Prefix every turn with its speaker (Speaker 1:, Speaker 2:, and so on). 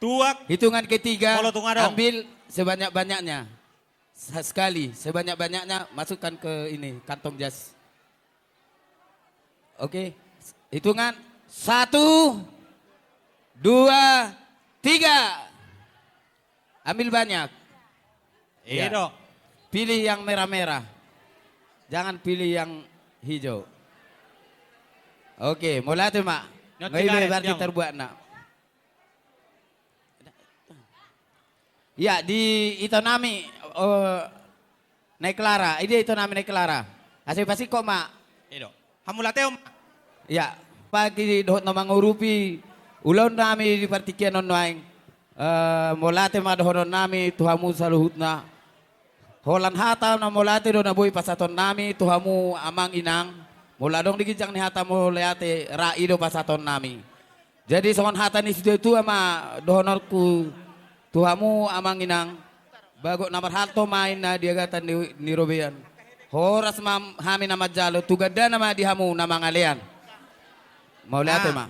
Speaker 1: Tuak.
Speaker 2: Hitungan ketiga,
Speaker 1: Polo tungadong.
Speaker 2: ambil sebanyak-banyaknya. Sekali, sebanyak-banyaknya masukkan ke ini, kantong jas. Oke, hitungan 1, 2, 3. Ambil banyak.
Speaker 1: Iya
Speaker 2: Ya.
Speaker 1: dong.
Speaker 2: Pilih yang merah-merah. Jangan pilih yang hijau. Oke, mulai tuh mak.
Speaker 1: Nyot
Speaker 2: Ngayon
Speaker 1: sigaret,
Speaker 2: berarti
Speaker 1: yang.
Speaker 2: terbuat nak. Ya di Itonami naik Clara. Ini Itonami naik Clara. Asal pasti kok mak.
Speaker 1: Iya dong. Hamulateo.
Speaker 2: Ya pagi dohot na mangurupi. Ulon nami di partikian non naing. Molate madohonon nami tuhamu saluhut na. Holan hata na molate do na boy pasaton nami tuhamu amang inang. Mula dong digijang ni hata molate raido pasaton nami. Jadi songon hata ni sudah tu ama dohonorku tuhamu amang inang. Bago namar halto main na dia gatan ni Robian. Horas mam hami nama jalo tugada nama dihamu nama ngalian. Mau lihat ma?